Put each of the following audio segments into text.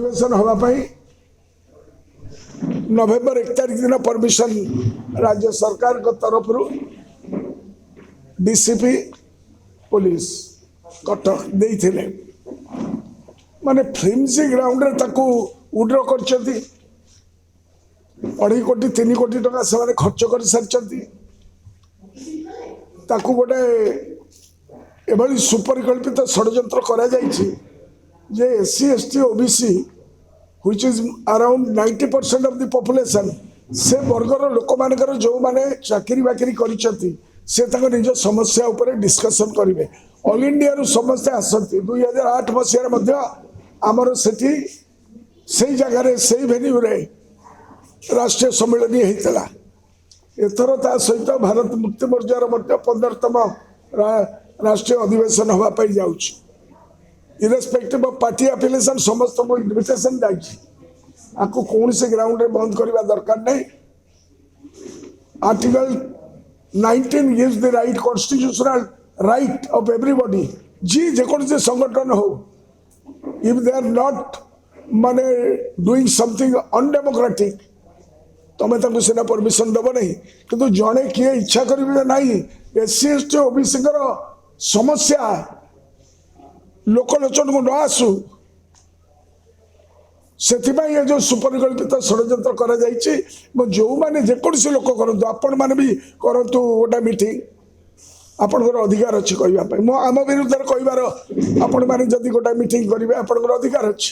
अधिवेशन होगापाई नवेम्बर 1 तारिख दिन परमिशन राज्य सरकार को तरफ डीसीपी पुलिस कटक देते माने फ्लिमसी ग्राउंड रे ताकू उड्र कर 2.5 कोटी 3 कोटी टका से खर्च कर सारी ताकू गोटे एभली सुपरिकल्पित षड्यंत्र करा जायछि जे SC ST OBC which is around 90% of the population से वर्गर लोक मानकर जो माने चाकरी बाकरी करिसथि से तक निज समस्या ऊपर डिस्कशन करेंगे। ऑल इंडिया रु समस्या आसती 2008 मसीह मध्य आमर सेठी से जगह से भेन्यू रे राष्ट्रीय सम्मेलन होता एथर ता सहित भारत मुक्ति मोर्चार 15तम राष्ट्रीय अधिवेशन होगापाई जाउछि इरेस्पेक्टिव ऑफ पार्टी एफिलिएशन समस्त को इनविटेशन जाइछि आपको कौन से ग्राउंड रे बंद करबा दरकार नहीं। Article 19 gives the right constitutional right of everybody जी जेकोसी संगठन हो if they are not माने doing something undemocratic तमें ताको सेना परमिशन दब नहीं किंतु जड़े किए इच्छा करेंगे नहीं एससी एसटी ओबीसी समस्या लोकलोचन को न आसू से ये जो सुपरिकल्पित षड्यंत्र करा जायछि जो माने जेकोसी लोक करंतु आपण माने भी करंतु गोटा मीटिंग आपनकर अधिकार अछि कहबा पय मो आम विरुद्ध कहबार आपण माने जदी गोटा मीटिंग करिवे आपनकर अधिकार अछि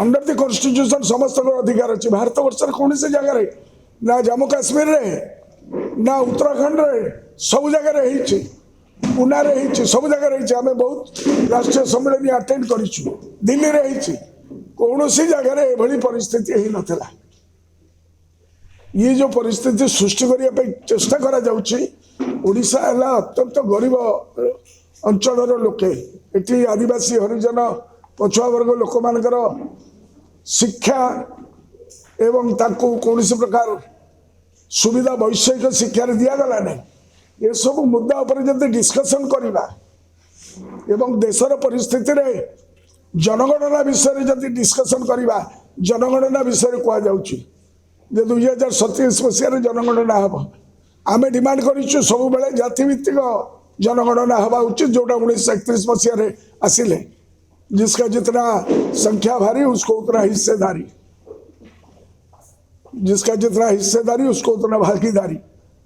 अंडर द कॉन्स्टिट्यूशन समस्त अधिकार अच्छे भारत वर्ष कौन से जगह ना जम्मू काश्मीर रे ना उत्तराखंड रे सब जगह पुना रे सब जगह आम बहुत राष्ट्रीय सम्मेलन अटेंड करूँ दिल्ली रे कौन सी जगह एभली परिस्थिति ही नथिला ये जो परिस्थिति सृष्टि करने चेष्टा करा जाउछि ओडिशा है अत्यंत गरीब अंचल लोके एटी आदिवासी हरिजन पछुआ वर्ग लोक मानकर शिक्षा एवं ताकू कौन प्रकार सुविधा वैषयिक शिक्षा दिगला नहीं ये सब मुद्दा उपर जब डिस्कसन करवा एवं देशर परिस्थिति रे जनगणना विषय जब डिस्कसन करवा जनगणना विषय कहुच्छी 2027 मसीह जनगणना हम आम डिमांड करूँ सब बेले जातिभित्तिक जनगणना हवा उचित जोटा 1931 मसीह आसिले जिसका जितना संख्या भारी उसको उतना हिस्सेदारी जिसका जितना हिस्सेदारी उसको उतना भागीदारी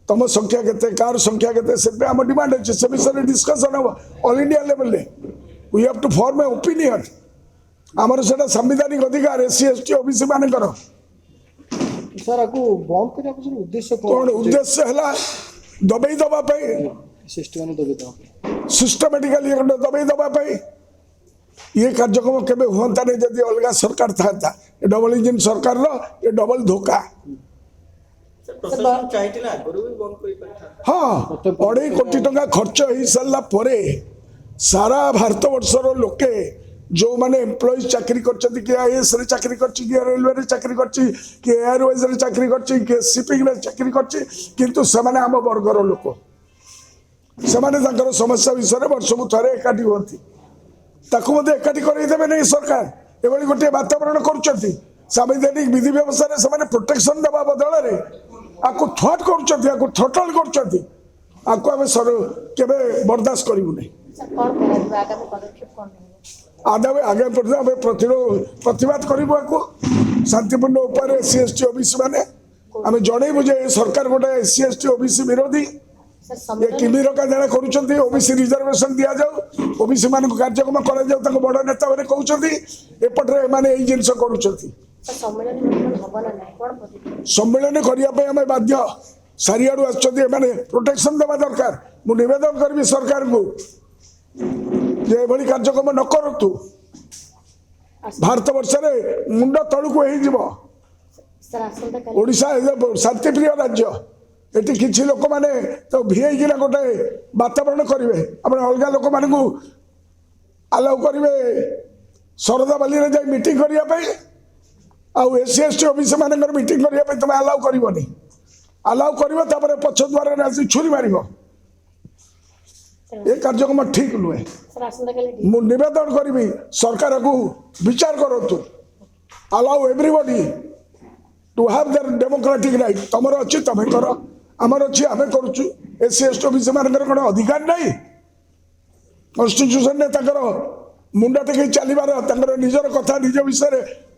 तुम संख्या केते कार संख्या केते से आम डिमांड अच्छे से विषय डिस्कसन हम all India level we have to form a opinion आमर सेटा संवैधानिक अधिकार एससी एसटी ओबीसी मानकर सर को बंद करने का उद्देश्य कौन उद्देश्य है दबाई दबा सिस्टमेटिकली दबाई दबा ये कार्यक्रम केबे हुंता नहीं जदि अलग सरकार था डबल इंजिन सरकार रो ये डबल धोखा हाँ 2.5 कोटी टका खर्च हो सारा परे सारा भारत वर्षर लोके जो माने एम्प्लॉइज चाकरी करछथि कि आईएएस रे चाकरी करछि कि रेलवे रे चाकरी करछि कि एयरवेज रे चाकरी करछि कि शिपिंग रे चाकरी करछि किंतु से माने आम वर्गर लोक से माने तांकर समस्या विषय वर्षକୁ थरे एकाठी होती ताकू मध्य एकाठी करदेवे नहीं सरकार एभली गोटे वातावरण करुँच संवैधानिक विधि व्यवस्था से प्रोटेक्शन देवा बदल आपको थ्रट कर थ्रटल कर बर्दाश्त करूँ आगे प्रतिवाद करूँ शांतिपूर्ण उपाय एससी एसटी ओबीसी मैंने आम जनइबू सरकार गोटे एससी एसटी ओबीसी विरोधी ये किमी रका जरा करूछंती ओबीसी रिजर्वेशन दिया जाऊ ओबीसी मान कार्यक्रम करा जाऊ ताको बड़ नेता माने कहउछंती एपटरे माने एई जिंस करूछंती सम्मेलन करिया पे हमें बाध्य सारियाडू आछंती माने प्रोटेक्शन देवा दरकार मु निवेदन करबी सरकार को जे एभली कार्यक्रम न करतु भारत वर्ष रे मुंड तळुको हेई जिवो ओडिशा शांति प्रिय राज्य एटी किसी लोक मैंने तो भिना गोटे वातावरण करेंगे अपने अलग लोक मान आलाउ करेंगे शरदा बाली रे जाई मीटिंग करने आउ एससी एसटी ओबीसी मान मीटिंग करने तुम आलाउ करनी आलाउ कर पछ द्वार आसी छुरी मार ये कार्यक्रम ठीक नुहे मु निवेदन करी सरकार को विचार करूँ allow everybody to have their democratic right. तमर अच्छी तमें करो, आमर अच्छी आमें करुचु। एससी एसटी ओबीसी मानकर कोन अधिकार नहीं? कॉन्स्टिट्यूशन ने ताकर मुंडा टेके चलीबार ताकर निजर कथा निज विषय